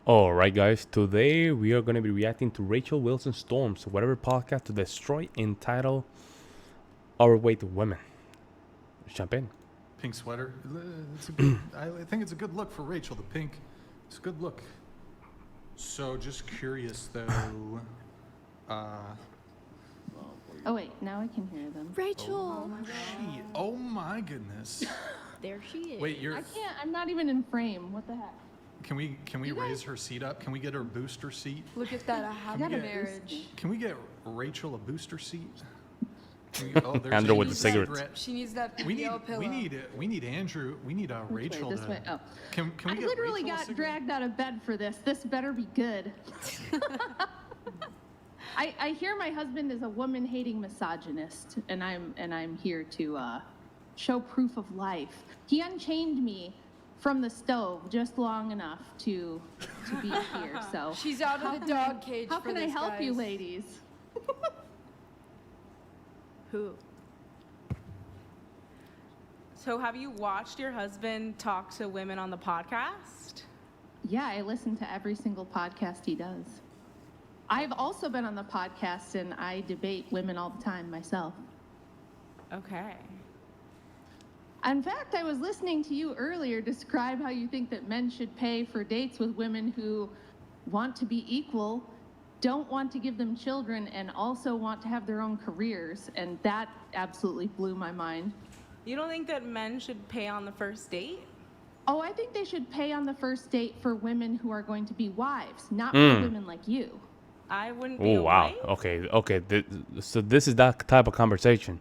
All right, guys. Today we are going to be reacting to Rachel Wilson Storm's whatever podcast to destroy entitled "Overweight Women." Champagne. Pink sweater. It's a good, I think it's a good look for Rachel. The pink, it's a good look. So just curious though. Oh wait, now I can hear them. Rachel! Oh my goodness. There she is. Wait, you're. I can't. I'm not even in frame. What the heck? Can we raise her seat up? Can we get her booster seat? Look at that, a happy Can we get- marriage. Can we get Rachel a booster seat? There's Andrew with the Andrew. cigarettes. She needs that We need, PPL pillow. we need Andrew. We need Which Rachel way? This to. way. Oh, Can we I get literally Rachel a got cigarette? dragged out of bed for this. This better be good. I hear my husband is a woman-hating misogynist, and I'm here to show proof of life. He unchained me from the stove just long enough to be here. So She's out of the dog cage. how for can I this, help you, guys. ladies? Who? So have you watched your husband talk to women on the podcast? Yeah, I listen to every single podcast he does. I've also been on the podcast, and I debate women all the time myself. Okay. In fact, I was listening to you earlier describe how you think that men should pay for dates with women who want to be equal, don't want to give them children, and also want to have their own careers. And that absolutely blew my mind. You don't think that men should pay on the first date? Oh, I think they should pay on the first date for women who are going to be wives, not for women like you. I wouldn't be Oh a wow. wife. Okay. So this is that type of conversation.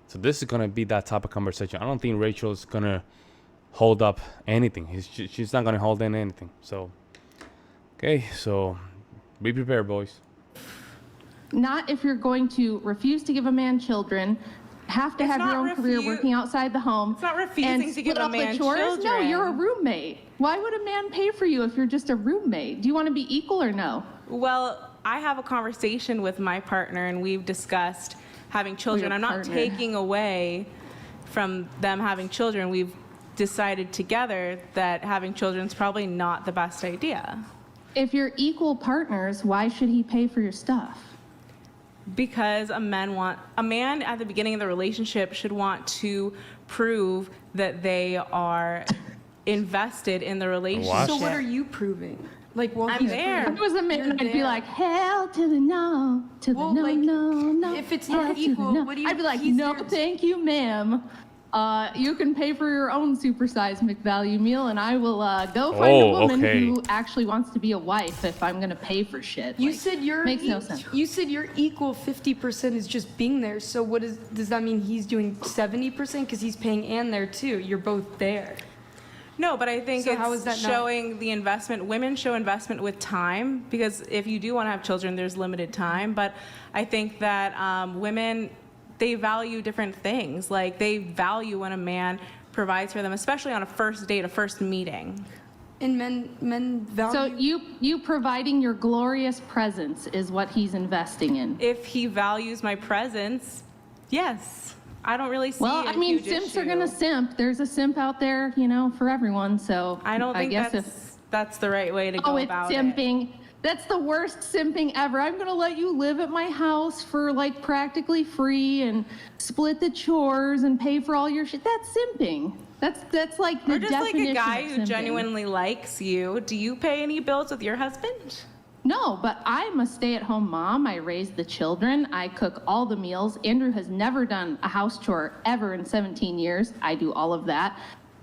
So this is gonna be that type of conversation. I don't think Rachel's gonna hold up anything. She's not gonna hold in anything. So, okay. So, be prepared, boys. Not if you're going to refuse to give a man children, have to It's have your not own career working outside the home. It's not refusing and to give split a up the man chores. No, children. you're a roommate. Why would a man pay for you if you're just a roommate? Do you want to be equal or no? Well, I have a conversation with my partner, and we've discussed having children. your I'm not partner. taking away from them having children. We've decided together that having children is probably not the best idea. If you're equal partners, why should he pay for your stuff? Because a man at the beginning of the relationship should want to prove that they are invested in the relationship. So what are you proving? Like, well, I'm he's there. If proving- it was a man, You're I'd be there. like, hell to the no, to Well, the no, like, no. if it's hell not to the equal, no. what do you- I'd be like, he's no, there- thank you, ma'am. You can pay for your own supersized McValue meal, and I will go find a woman okay. who actually wants to be a wife if I'm gonna pay for shit. You Like, said you're makes no sense. You said your equal 50% is just being there. So does that mean he's doing 70% because he's paying and there too? You're both there. No, but I think So how is it's that not- showing the investment. Women show investment with time, because if you do want to have children, there's limited time. But I think that women, they value different things. Like, they value when a man provides for them, especially on a first date, a first meeting. And men value. So you providing your glorious presence is what he's investing in. If he values my presence, yes. I don't really see Well, a I mean, huge simps are issue. gonna simp. There's a simp out there, for everyone. So I don't think guess that's the right way to go it's about simping. That's the worst simping ever. I'm gonna let you live at my house for like practically free and split the chores and pay for all your shit. That's simping. That's like the Or just like definition a guy of who simping. genuinely likes you. Do you pay any bills with your husband? No, but I'm a stay-at-home mom. I raise the children. I cook all the meals. Andrew has never done a house chore ever in 17 years. I do all of that.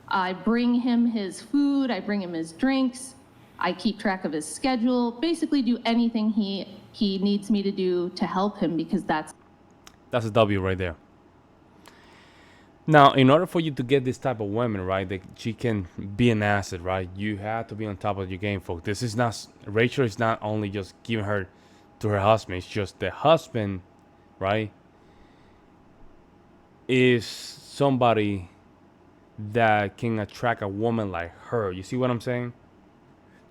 I bring him his food. I bring him his drinks. I keep track of his schedule. Basically do anything he needs me to do to help him, because that's That's a W right there. Now, in order for you to get this type of woman, right, that she can be an asset, right, you have to be on top of your game, folks. This is not, Rachel is not only just giving her to her husband, it's just the husband, right, is somebody that can attract a woman like her. You see what I'm saying?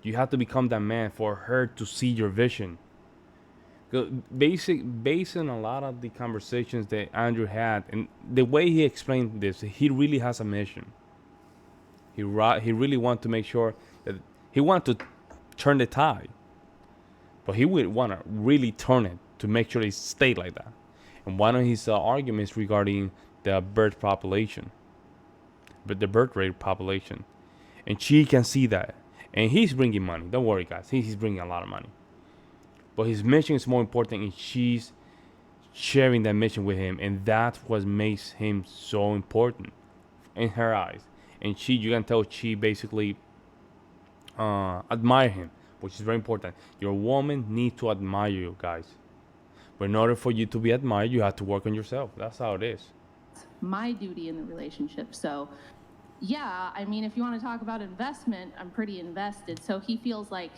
You have to become that man for her to see your vision. Based on a lot of the conversations that Andrew had and the way he explained this, he really has a mission. He really wants to make sure that he wants to turn the tide. But he would want to really turn it to make sure it stayed like that. And one of his arguments regarding the birth population, but the birth rate population, and she can see that. And he's bringing money. Don't worry, guys. He's bringing a lot of money. But his mission is more important, and she's sharing that mission with him, and that's what makes him so important in her eyes. And you can tell she basically admire him, which is very important. Your woman needs to admire you, guys. But in order for you to be admired, you have to work on yourself. That's how it is. My duty in the relationship. So, yeah, I mean, if you want to talk about investment, I'm pretty invested. So he feels like,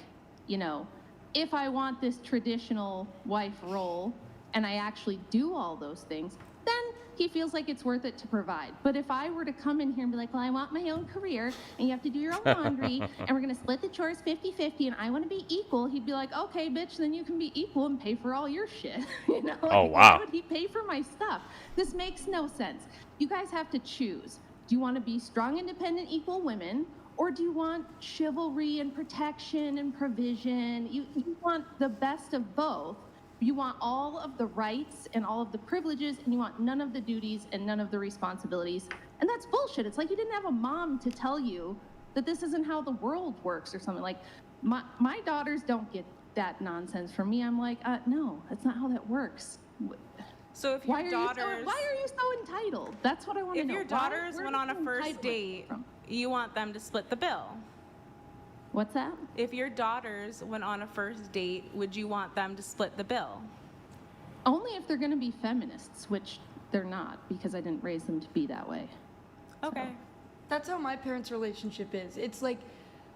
you know, if I want this traditional wife role and I actually do all those things, then he feels like it's worth it to provide. But if I were to come in here and be like, well, I want my own career and you have to do your own laundry and we're going to split the chores 50-50 and I want to be equal, he'd be like, okay, bitch, then you can be equal and pay for all your shit. You know? Oh, Like, wow. why would he pay for my stuff? This makes no sense. You guys have to choose. Do you want to be strong, independent, equal women, or do you want chivalry and protection and provision? You want the best of both. You want all of the rights and all of the privileges, and you want none of the duties and none of the responsibilities. And that's bullshit. It's like you didn't have a mom to tell you that this isn't how the world works or something. Like, my daughters don't get that nonsense from me. I'm like, no, that's not how that works. So if Why your are daughters, you so entitled? That's what I want to if know. your Why- daughters where went does on a the first entitlement date, come from? you want them to split the bill. What's that? If your daughters went on a first date, would you want them to split the bill? Only if they're going to be feminists, which they're not, because I didn't raise them to be that way. Okay. That's how my parents' relationship is. It's like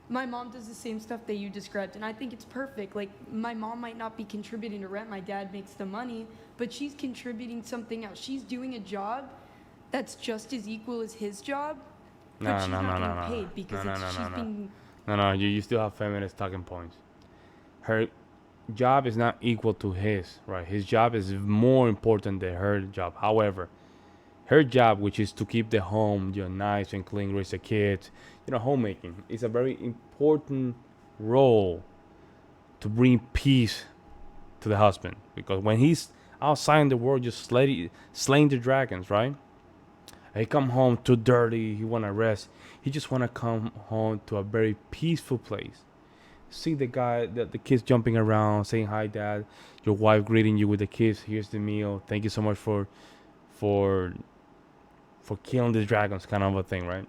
my mom does the same stuff that you described, and I think it's perfect. Like, my mom might not be contributing to rent, my dad makes the money, but she's contributing something else. She's doing a job that's just as equal as his job, but she's not getting paid because she's being... No, you still have feminist talking points. Her job is not equal to his, right? His job is more important than her job. However, her job, which is to keep the home, nice and clean, raise the kids, homemaking, is a very important role to bring peace to the husband. Because when he's outside in the world just slaying the dragons, right? He come home too dirty, he wanna rest. He just wanna come home to a very peaceful place. See the kids jumping around, saying hi, dad. Your wife greeting you with a kiss. Here's the meal. Thank you so much for killing the dragons, kind of a thing, right?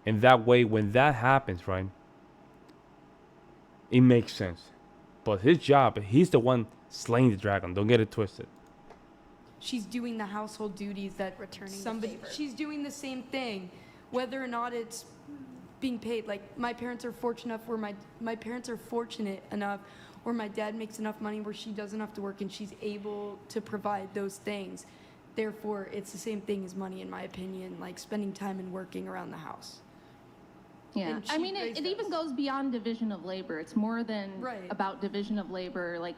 And that way, when that happens, right, it makes sense. But his job, he's the one slaying the dragon. Don't get it twisted. She's doing the household duties that she's doing the same thing, whether or not it's being paid. Like, my parents are fortunate enough where my parents are fortunate enough where my dad makes enough money where she doesn't have to work and she's able to provide those things. Therefore, it's the same thing as money, in my opinion, like spending time and working around the house. Yeah, And I she mean, raised it even us. goes beyond division of labor. It's more than Right. about division of labor. Like,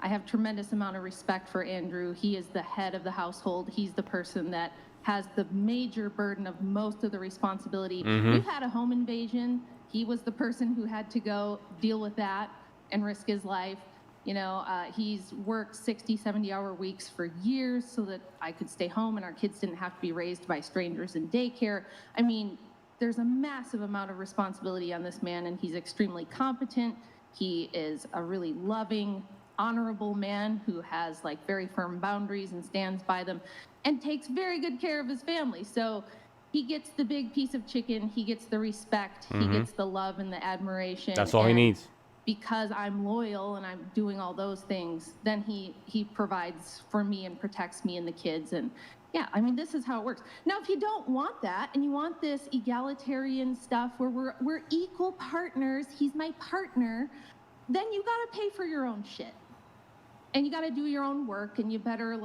I have tremendous amount of respect for Andrew. He is the head of the household. He's the person that has the major burden of most of the responsibility. We've had a home invasion. He was the person who had to go deal with that and risk his life. He's worked 60, 70-hour weeks for years so that I could stay home and our kids didn't have to be raised by strangers in daycare. I mean, there's a massive amount of responsibility on this man, and he's extremely competent. He is a really loving, honorable man who has like very firm boundaries and stands by them and takes very good care of his family. So he gets the big piece of chicken, he gets the respect, he gets the love and the admiration. That's all he needs. Because I'm loyal and I'm doing all those things, then he provides for me and protects me and the kids. And yeah, I mean, this is how it works. Now, if you don't want that and you want this egalitarian stuff where we're equal partners, he's my partner, then you gotta pay for your own shit. And you gotta do your own work, and you better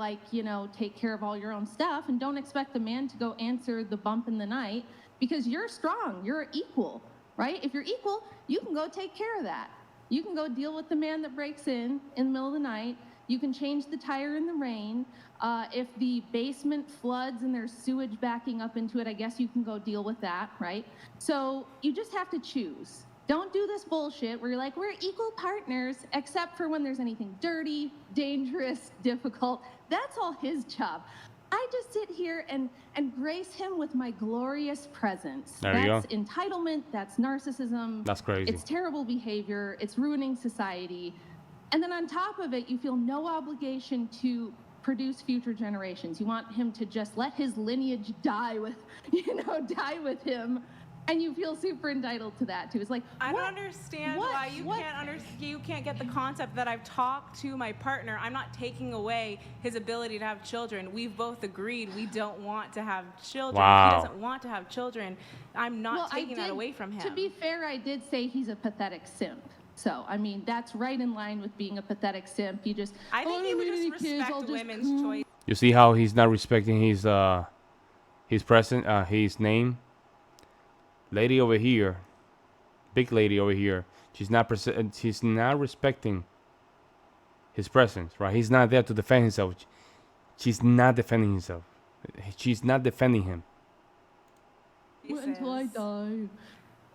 take care of all your own stuff, and don't expect the man to go answer the bump in the night because you're strong, you're equal, right? If you're equal, you can go take care of that. You can go deal with the man that breaks in the middle of the night. You can change the tire in the rain. If the basement floods and there's sewage backing up into it, I guess you can go deal with that, right? So you just have to choose. Don't do this bullshit where you're like, we're equal partners, except for when there's anything dirty, dangerous, difficult. That's all his job. I just sit here and grace him with my glorious presence. There you That's go. entitlement, that's narcissism. That's crazy. It's terrible behavior, it's ruining society. And then on top of it, you feel no obligation to produce future generations. You want him to just let his lineage die with, die with him. And you feel super entitled to that too. It's like, I don't understand why you can't get the concept that I've talked to my partner. I'm not taking away his ability to have children. We've both agreed we don't want to have children. Wow. He doesn't want to have children. I'm not taking that away from him. To be fair, I did say he's a pathetic simp. So, I mean, that's right in line with being a pathetic simp. You just, I think he would don't need just any kids, respect I'll just women's choice. You see how he's not respecting his his name? Lady over here, big lady over here. She's not respecting his presence, right? He's not there to defend himself. She's not defending himself. She's not defending him. until I die.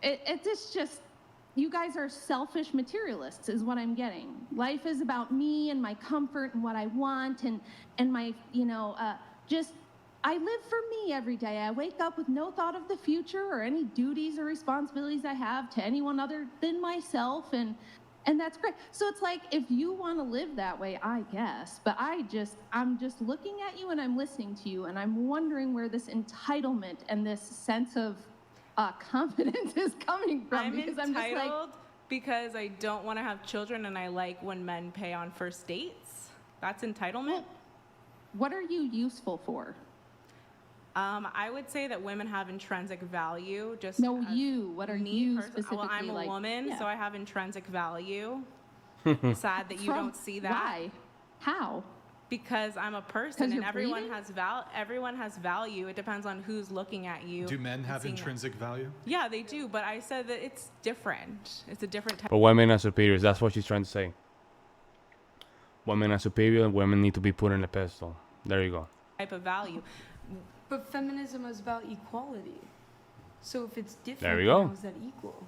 It's just, you guys are selfish materialists is what I'm getting. Life is about me and my comfort and what I want and my, just, I live for me every day. I wake up with no thought of the future or any duties or responsibilities I have to anyone other than myself, and that's great. So it's like, if you want to live that way, I guess. But I'm just looking at you and I'm listening to you, and I'm wondering where this entitlement and this sense of confidence is coming from. I'm because entitled I'm just like, because I don't want to have children, and I like when men pay on first dates. That's entitlement. well, what are you useful for? I would say that women have intrinsic value. Just No, as you. What are me you personally. Well, I'm a specifically, like- woman, yeah. so I have intrinsic value. Sad that you From- don't see that. Why? How? Because I'm a 'Cause person, you're and everyone breathing? everyone has value. It depends on who's looking at you. Do men and have seeing it. intrinsic value? Yeah, they do. But I said that it's different. It's a different type. But women are superiors. That's what she's trying to say. Women are superior. Women need to be put on a pedestal. There you go. Type of value. But feminism is about equality. So if it's different, There we go. how is that equal?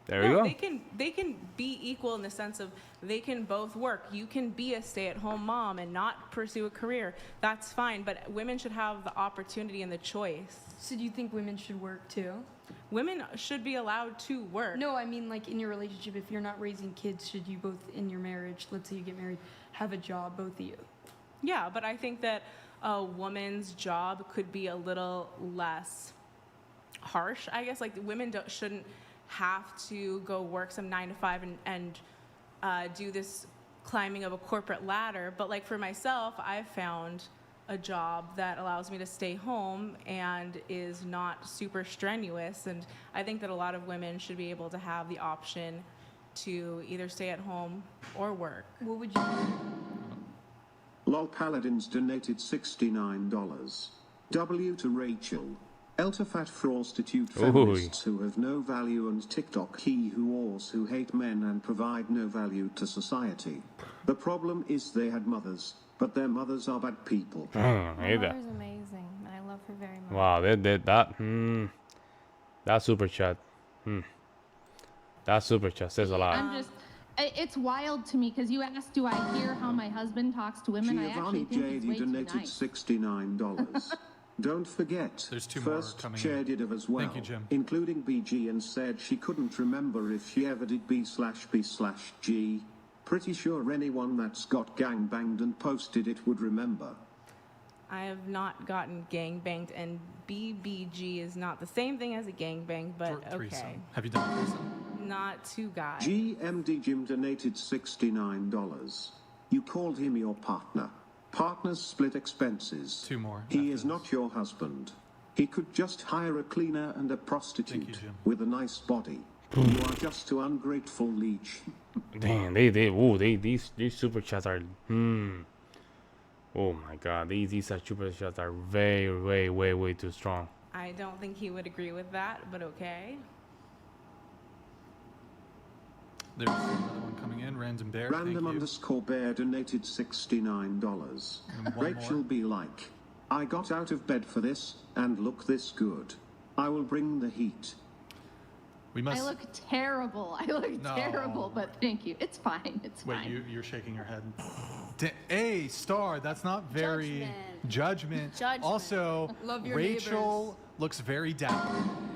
There you No, go. they can be equal in the sense of they can both work. You can be a stay-at-home mom and not pursue a career. That's fine, but women should have the opportunity and the choice. So do you think women should work too? Women should be allowed to work. No, I mean like in your relationship, if you're not raising kids, should you both in your marriage, let's say you get married, have a job, both of you? Yeah, but I think that a woman's job could be a little less harsh, I guess. Like, women shouldn't have to go work some 9 to 5 and do this climbing of a corporate ladder. But like for myself, I've found a job that allows me to stay home and is not super strenuous. And I think that a lot of women should be able to have the option to either stay at home or work. What would you do? LOL Paladins donated $69. W to Rachel. Eltafat prostitute feminists who have no value and TikTok he whores who hate men and provide no value to society. The problem is they had mothers, but their mothers are bad people. I My hate that. mother's amazing. I love her very much. Wow, that super chat. That super chat says a lot. It's wild to me because you asked, do I hear how my husband talks to women? I actually Giovanni think he's JD way too donated nice. $69. Don't forget, There's two more first coming Chair in. did as well, Thank you, Jim. including BG, and said she couldn't remember if she ever did B/B/G. Pretty sure anyone that's got gangbanged and posted it would remember. I have not gotten gangbanged, and BBG is not the same thing as a gangbang, but Threesome. okay. Have you done a threesome? Not two guys. GMD Jim donated $69. You called him your partner. Partners split expenses. Two more He after is this. not your husband. He could just hire a cleaner and a prostitute Thank you, Jim. with a nice body. You are just too ungrateful, leech. Damn, these super chats are Oh my god, these super chats are way, way too strong. I don't think he would agree with that, but okay. There's another one coming in. Random Bear. Random thank you. _ bear donated $69. And one Rachel more. be like, I got out of bed for this, and look this good. I will bring the heat. We must. I look terrible. I look No. terrible, but thank you. It's fine. It's Wait, fine. you're shaking your head. A star. That's not very judgment. Judgment. Also, Love your Rachel looks very dapper.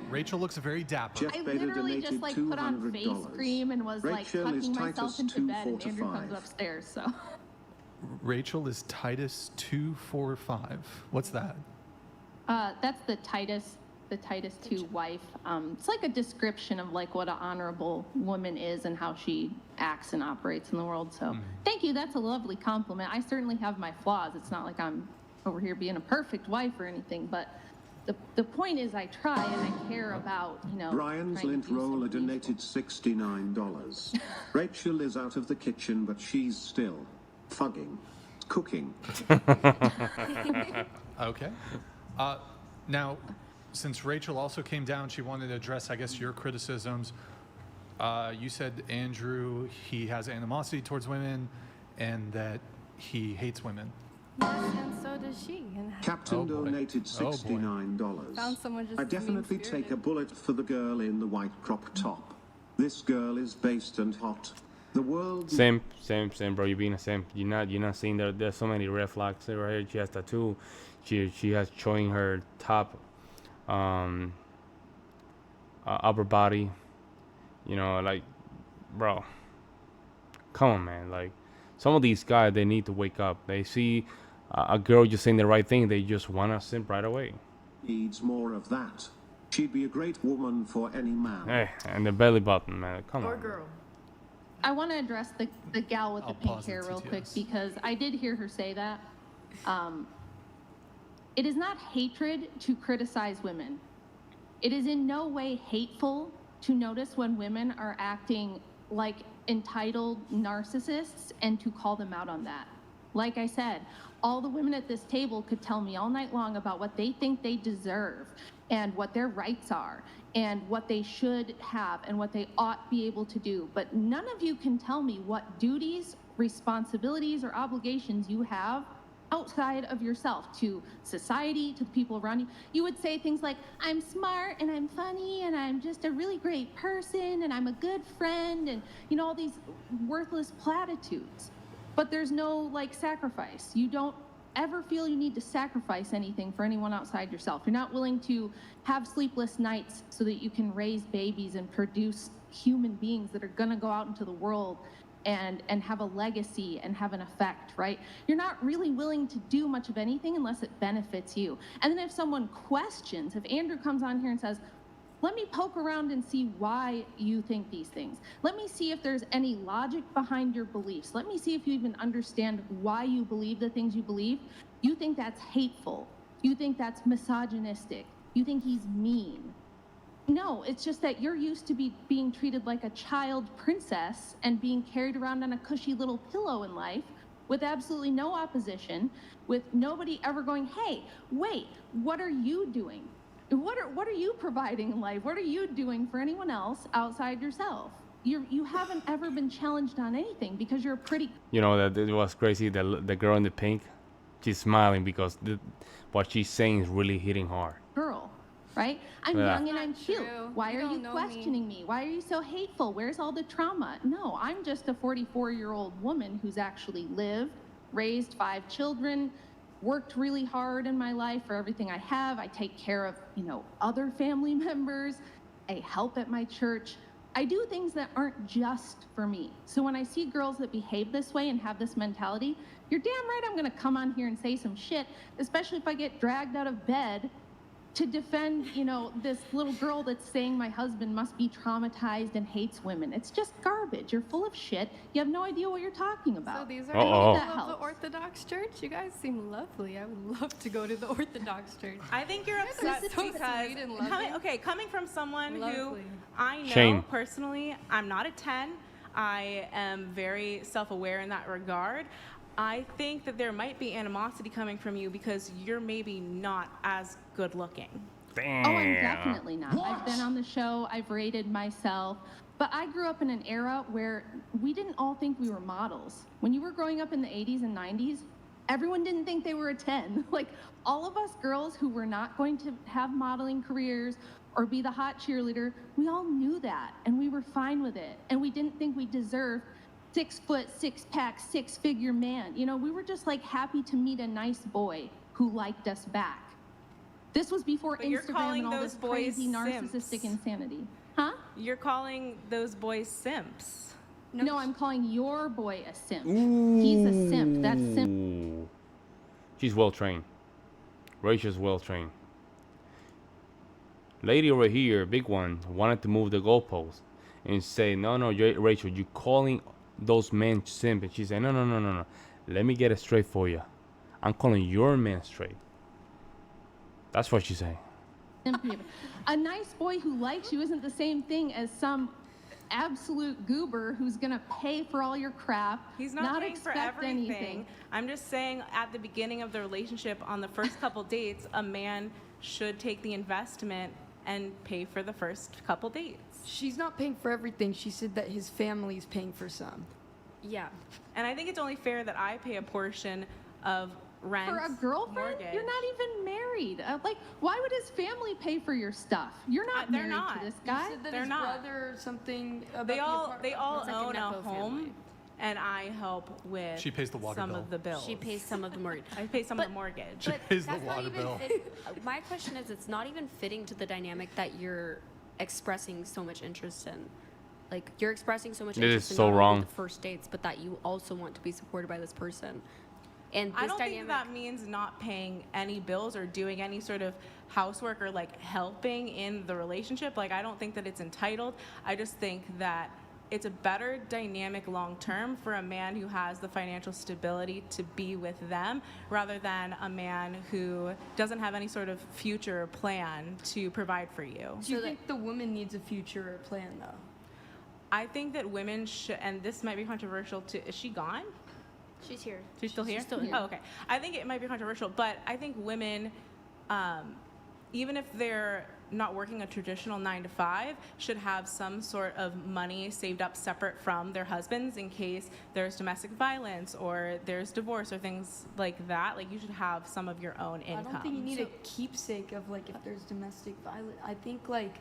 Rachel looks very dapper. Jeff I Bader literally just donated put on face $200. cream and was Rachel like is tucking myself Titus into bed, and Andrew 2:45. comes upstairs. So Rachel is Titus 2:45. What's that? that's the Titus 2 wife. It's like a description of like what an honorable woman is and how she acts and operates in the world. So thank you. That's a lovely compliment. I certainly have my flaws. It's not like I'm over here being a perfect wife or anything, but the point is I try and I care about, Brian's trying Lint to do Roller something donated $69. Rachel is out of the kitchen, but she's still fugging, cooking. Okay. Now, since Rachel also came down, she wanted to address, I guess, your criticisms. You said Andrew, he has animosity towards women and that he hates women. Yes, and so does she. And Captain Oh, boy. donated Oh, boy. $69. Found someone just I definitely mean-spirited. take a bullet for the girl in the white crop top. This girl is based and hot. The world. Same, bro. You're being a simp. You're not seeing there's so many red flags right here. She has tattoo. She has showing her top, upper body. Like, bro. Come on, man. Like, some of these guys, they need to wake up. They see a girl just saying the right thing, they just wanna simp right away. Needs more of that. She'd be a great woman for any man. Hey, and the belly button, man. Come Or on. girl. I want to address the gal with I'll the pink pause hair the real quick TTS. because I did hear her say that. It is not hatred to criticize women. It is in no way hateful to notice when women are acting like entitled narcissists and to call them out on that. Like I said, all the women at this table could tell me all night long about what they think they deserve and what their rights are and what they should have and what they ought be able to do. But none of you can tell me what duties, responsibilities, or obligations you have outside of yourself to society, to the people around you. You would say things like, I'm smart and I'm funny and I'm just a really great person and I'm a good friend and, all these worthless platitudes. But there's no like sacrifice. You don't ever feel you need to sacrifice anything for anyone outside yourself. You're not willing to have sleepless nights so that you can raise babies and produce human beings that are gonna go out into the world and have a legacy and have an effect, right? You're not really willing to do much of anything unless it benefits you. And then if someone questions, if Andrew comes on here and says, let me poke around and see why you think these things. Let me see if there's any logic behind your beliefs. Let me see if you even understand why you believe the things you believe. You think that's hateful. You think that's misogynistic. You think he's mean. No, it's just that you're used to being treated like a child princess and being carried around on a cushy little pillow in life with absolutely no opposition, with nobody ever going, hey, wait, what are you doing? What are you providing in life? What are you doing for anyone else outside yourself? You haven't ever been challenged on anything because you're a pretty That it was crazy. The girl in the pink, she's smiling because what she's saying is really hitting hard. girl, right? I'm Yeah. young and I'm Not cute. true. Why You are don't you know me. questioning me? Why are you so hateful? Where's all the trauma? No, I'm just a 44-year-old woman who's actually lived, raised 5 children, worked really hard in my life for everything I have. I take care of, other family members. I help at my church. I do things that aren't just for me. So when I see girls that behave this way and have this mentality, you're damn right I'm gonna come on here and say some shit, especially if I get dragged out of bed to defend, this little girl that's saying my husband must be traumatized and hates women. It's just garbage. You're full of shit. You have no idea what you're talking about. So these are Uh-oh. people That of the helps. Orthodox Church. You guys seem lovely. I would love to go to the Orthodox Church. I think you're guys are upset so because sweet and loving. coming from someone who Lovely. I know Shame. personally, I'm not a 10. I am very self-aware in that regard. I think that there might be animosity coming from you because you're maybe not as good looking. Damn. Oh, I'm definitely not. I've been on the show. I've rated myself. But I grew up in an era where we didn't all think we were models. When you were growing up in the 80s and 90s, everyone didn't think they were a 10. Like, all of us girls who were not going to have modeling careers or be the hot cheerleader. We all knew that, and we were fine with it. And we didn't think we deserved 6 foot, 6-pack, 6-figure man. You know, we were just like happy to meet a nice boy who liked us back. This was before But you're Instagram calling and all those this boys crazy narcissistic simps. insanity. Huh? You're calling those boys simps. No, I'm calling your boy a simp. He's a simp. That's simp. Ooh. She's well trained. Rachel's well trained. Lady over here, big one, wanted to move the goalpost and say, no, Rachel, you're calling those men simp. And she said, no. Let me get it straight for you. I'm calling your man straight. That's what she said. A nice boy who likes you isn't the same thing as some absolute goober who's gonna pay for all your crap. He's not paying for expect everything. anything. I'm just saying at the beginning of the relationship, on the first couple dates, a man should take the investment and pay for the first couple dates. She's not paying for everything. She said that his family's paying for some. Yeah. And I think it's only fair that I pay a portion of rent. For a girlfriend, mortgage. you're not even married. Like, why would his family pay for your stuff? You're not They're married not. to this You guy. said that They're his not. brother or something about They the all apartment. they all It's like a own a Nepo home, family. and I help with She pays the water some bill. of the bills. She pays some of the mortgage. I pay some of But- the mortgage. But pays the that's not water even bill. my question is, it's not even fitting to the dynamic that you're expressing so much interest in. Like, you're expressing so much It interest is in so not only wrong. the first dates, but that you also want to be supported by this person. And this I don't dynamic, think that means not paying any bills or doing any sort of housework or like helping in the relationship. Like, I don't think that it's entitled. I just think that it's a better dynamic long term for a man who has the financial stability to be with them rather than a man who doesn't have any sort of future plan to provide for you. Do you So that- think the woman needs a future or plan, though? I think that women should, and this might be controversial too. Is she gone? she's here. She's still here? still here. Oh, okay. I think it might be controversial, but I think women, even if they're not working a traditional 9 to 5, should have some sort of money saved up separate from their husbands in case there's domestic violence or there's divorce or things like that. Like, you should have some of your own income. I don't think you need a keepsake of like if there's domestic violence. I think like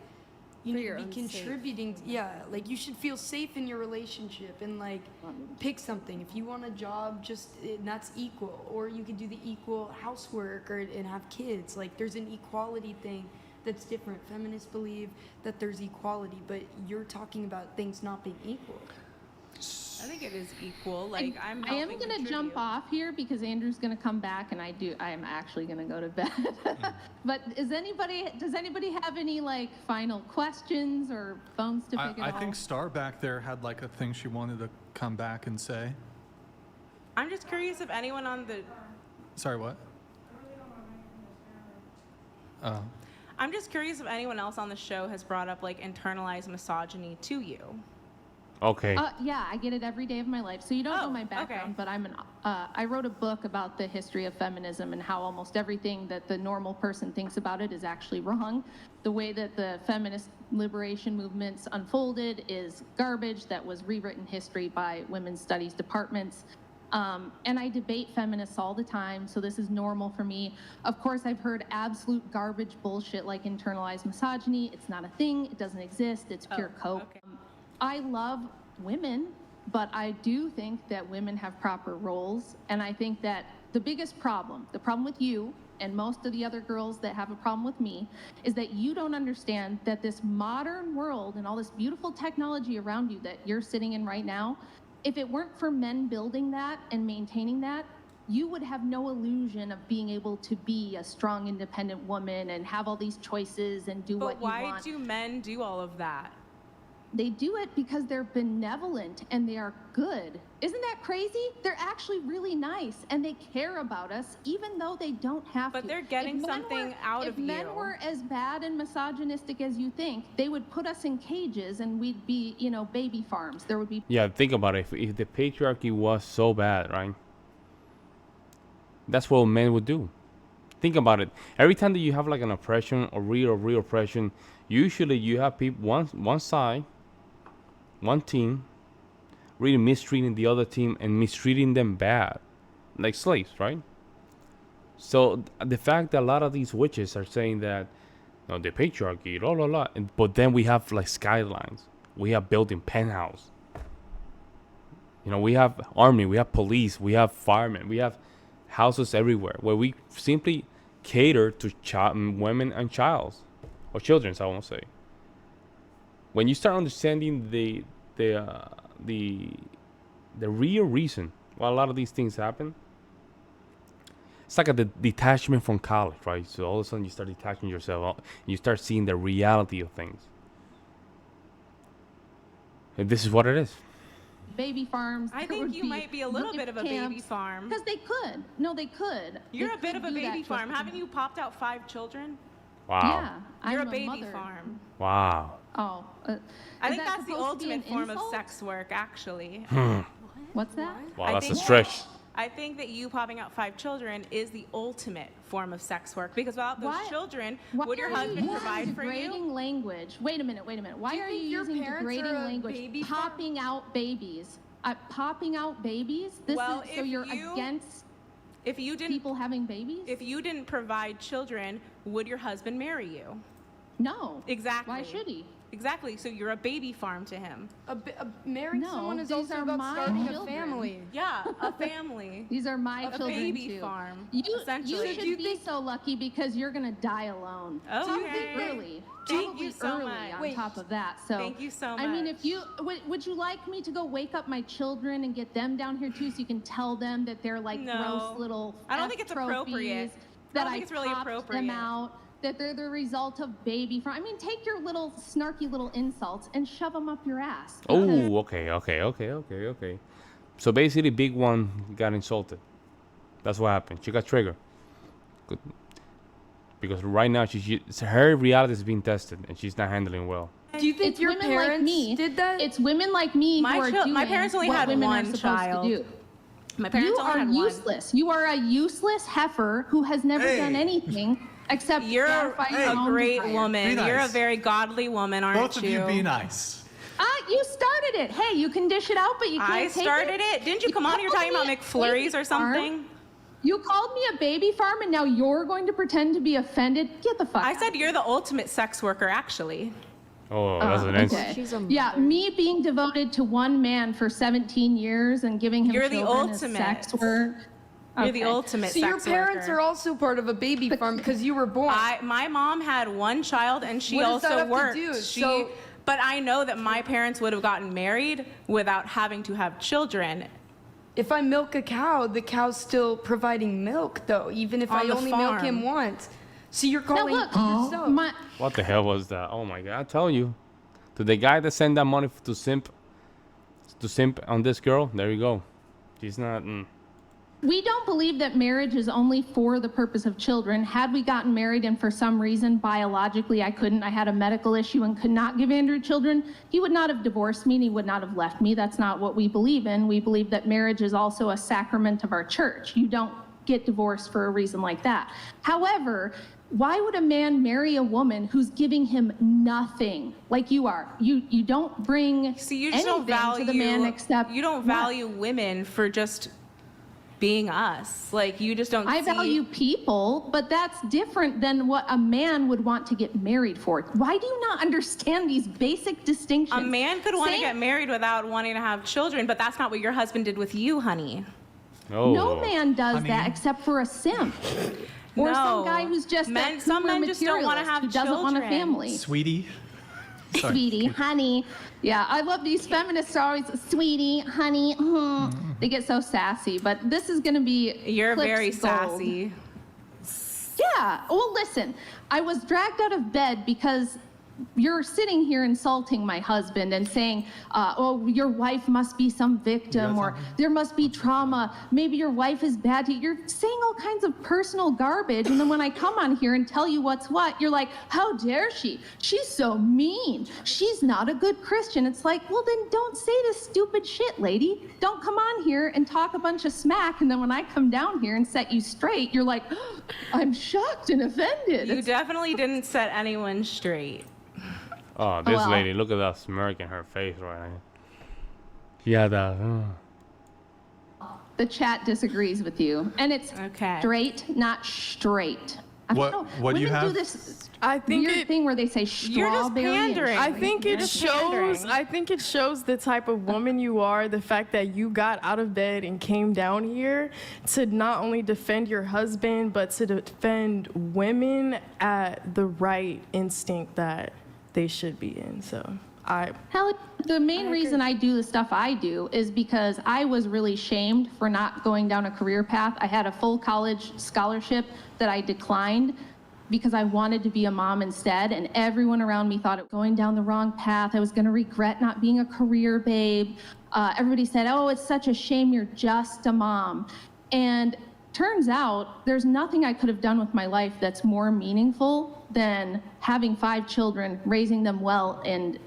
you For need your to be own sake. contributing. Yeah, like you should feel safe in your relationship and like pick something. If you want a job, and that's equal. Or you could do the equal housework and have kids. Like there's an equality thing that's different. Feminists believe that there's equality, but you're talking about things not being equal. I think it is equal. Like, I'm I am helping gonna contribute. jump off here because Andrew's gonna come back, and I'm actually gonna go to bed. But does anybody have any like final questions or bones to pick I at all? think Star back there had like a thing she wanted to come back and say. I'm just curious if anyone on the Sorry, what? Oh. I'm just curious if anyone else on the show has brought up like internalized misogyny to you. Okay. Yeah, I get it every day of my life. So you don't know Oh, my okay. background, but I wrote a book about the history of feminism and how almost everything that the normal person thinks about it is actually wrong. The way that the feminist liberation movements unfolded is garbage that was rewritten history by women's studies departments. And I debate feminists all the time, so this is normal for me. Of course, I've heard absolute garbage bullshit like internalized misogyny. It's not a thing. It doesn't exist. It's pure cope. okay. I love women, but I do think that women have proper roles. And I think that the problem with you and most of the other girls that have a problem with me, is that you don't understand that this modern world and all this beautiful technology around you that you're sitting in right now, if it weren't for men building that and maintaining that, you would have no illusion of being able to be a strong, independent woman and have all these choices and do what But you want. why do men do all of that? They do it because they're benevolent and they are good. Isn't that crazy? They're actually really nice and they care about us even though they don't have to. But they're getting something out of If men you. were as bad and misogynistic as you think, they would put us in cages and we'd be, baby farms. There would be Yeah, think about it. If the patriarchy was so bad, right? That's what men would do. Think about it. Every time that you have like an oppression or real oppression, usually you have people one side, one team, really mistreating the other team and mistreating them bad, like slaves, right? So the fact that a lot of these witches are saying that No, the patriarchy, la la la. But then we have like skylines. We have building penthouse. You know, we have army, we have police, we have firemen, we have houses everywhere where we simply cater to women and childs, or children, I won't say. When you start understanding the real reason why a lot of these things happen, it's like a detachment from college, right? So all of a sudden you start detaching yourself, you start seeing the reality of things. And this is what it is. Baby farms. I think you might be a little bit of a baby farm. Because they could. No, they could. You're a bit of a baby farm. Haven't you popped out 5 children? Wow. Yeah. You're I'm a baby mother. Wow. Oh. I is think that that's the supposed to be an ultimate form of insult? sex work, actually. What's that? Wow, I that's a think- stretch. I think that you popping out 5 children is the ultimate form of sex work, because without those Why- children, Why would your are you husband using provide for degrading you? language? Wait a minute. Why Do you are think you your using parents degrading are a language? baby farm? Popping out babies. Popping out babies? Well, So if you're you- against If you didn't people having babies? if you didn't provide children, would your husband marry you? No. Exactly. Why should he? Exactly. So you're a baby farm to him. Marrying No, someone is these also are about my starting a children. family. Yeah, a family. These are my A children baby too. farm, You essentially. should Do you be think- so lucky because you're gonna die alone. Okay. Early. Thank Probably you so early much. on Wait. top of that. So Thank you so I mean, much. if you would you like me to go wake up my children and get them down here too, so you can tell them that they're like No. gross little. I don't think it's trophies, appropriate. That I don't think it's really popped appropriate. them out. That they're the result of baby farm. I mean, take your little snarky little insults and shove them up your ass. because- Oh, okay. So basically, Big One got insulted. That's what happened. She got triggered. Good. Because right now, her reality is being tested, and she's not handling well. Do you think It's your women like parents me. did that? It's women like me My who are chil- doing my parents only what had women are one supposed child. to do. My parents You only are had one. useless. You are a useless heifer who has never Hey. done anything except You're gratify your a own great desire. woman. Be You're a nice. very godly woman, aren't Both of you be nice. You started it. Hey, you can dish it out, but you can't I take started it. Didn't you come on here called talking about me a McFlurries baby or something? farm. You called me a baby farm, and now you're going to pretend to be offended? Get the fuck I out. said you're the ultimate sex worker, actually. Oh, that's an insult. Okay. She's a Yeah, mother. me being devoted to one man for 17 years and giving him You're the children is ultimate. sex work. You're the Okay. ultimate So your sex parents worker. are also part of a baby farm because you were born. My mom had one child and she What does also that have to worked. do? She, but I know that my parents would have gotten married without having to have children. If I milk a cow, the cow's still providing milk, though, even if On I the only milk him farm. once. So you're Now calling look, yourself. What the hell was that? Oh my god! I tell you, to the guy that sent that money to simp on this girl, there you go. She's not. We don't believe that marriage is only for the purpose of children. Had we gotten married and for some reason biologically I couldn't, I had a medical issue and could not give Andrew children, he would not have divorced me and he would not have left me. That's not what we believe in. We believe that marriage is also a sacrament of our church. You don't get divorced for a reason like that. However, why would a man marry a woman who's giving him nothing like you are? You don't bring See, you just anything don't value to the man except you don't what? value women for just being us. Like you just don't. I see, value people, but that's different than what a man would want to get married for. Why do you not understand these basic distinctions? A man could want to Same- get married without wanting to have children, but that's not what your husband did with you, honey. Oh. No man does Honey. that except for a simp. Or some No. guy who's just Men- a some cougar men just don't wanna materialist have who doesn't want a children. family. Sweetie. Sorry. Sweetie, honey. Yeah, I love these feminists are always, sweetie, honey. They get so sassy, but this is going to be You're Clip's very gold. sassy. Yeah. Well, listen, I was dragged out of bed because you're sitting here insulting my husband and saying, oh, your wife must be some victim or there must be trauma. Maybe your wife is bad to you. You're saying all kinds of personal garbage. And then when I come on here and tell you what's what, you're like, how dare she? She's so mean. She's not a good Christian. It's like, well, then don't say this stupid shit, lady. Don't come on here and talk a bunch of smack. And then when I come down here and set you straight, you're like, I'm shocked and offended. You definitely didn't set anyone straight. Oh, this Well- lady! Look at that smirk in her face right now. Yeah, that. The chat disagrees with you. And it's Okay. straight, not straight. I don't What- know. what do you Women have? do this I think weird thing where they say You're just strawberry. and pandering. I think You're it just shows. pandering. I think it shows the type of woman you are. The fact that you got out of bed and came down here to not only defend your husband, but to defend women at the right instinct that they should be in. So Hell, the main reason I do the stuff I do is because I was really shamed for not going down a career path. I had a full college scholarship that I declined because I wanted to be a mom instead, and everyone around me thought it was going down the wrong path. I was going to regret not being a career babe. Everybody said, oh, it's such a shame you're just a mom. And turns out there's nothing I could have done with my life that's more meaningful than having 5 children, raising them well, and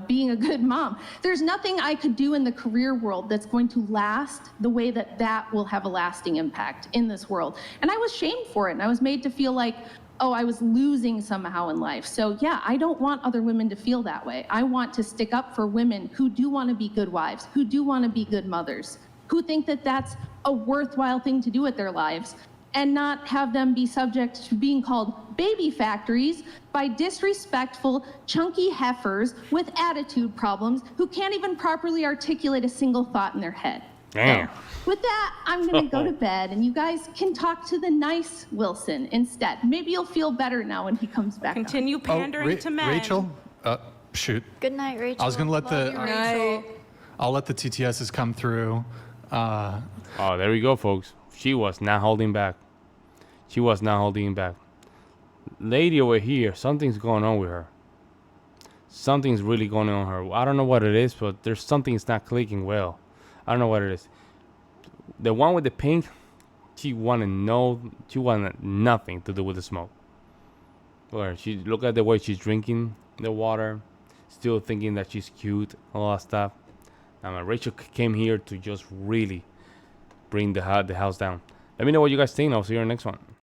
being a good mom. There's nothing I could do in the career world that's going to last the way that will have a lasting impact in this world. And I was shamed for it, and I was made to feel like, oh, I was losing somehow in life. So yeah, I don't want other women to feel that way. I want to stick up for women who do want to be good wives, who do want to be good mothers, who think that that's a worthwhile thing to do with their lives, and not have them be subject to being called baby factories by disrespectful, chunky heifers with attitude problems who can't even properly articulate a single thought in their head. Damn. So, with that, I'm going to go to bed, and you guys can talk to the nice Wilson instead. Maybe you'll feel better now when he comes back. Continue pandering to men. Rachel, shoot. Good night, Rachel. I was gonna let Love you, Rachel. I'll let the TTSs come through. Oh, there we go, folks. She was not holding back. She was not holding back. Lady over here, something's going on with her. Something's really going on with her. I don't know what it is, but there's something that's not clicking well. I don't know what it is. The one with the pink, she wanted nothing to do with the smoke. Or she look at the way she's drinking the water, still thinking that she's cute, all that stuff. Rachel came here to just really bring the house down. Let me know what you guys think. I'll see you in the next one.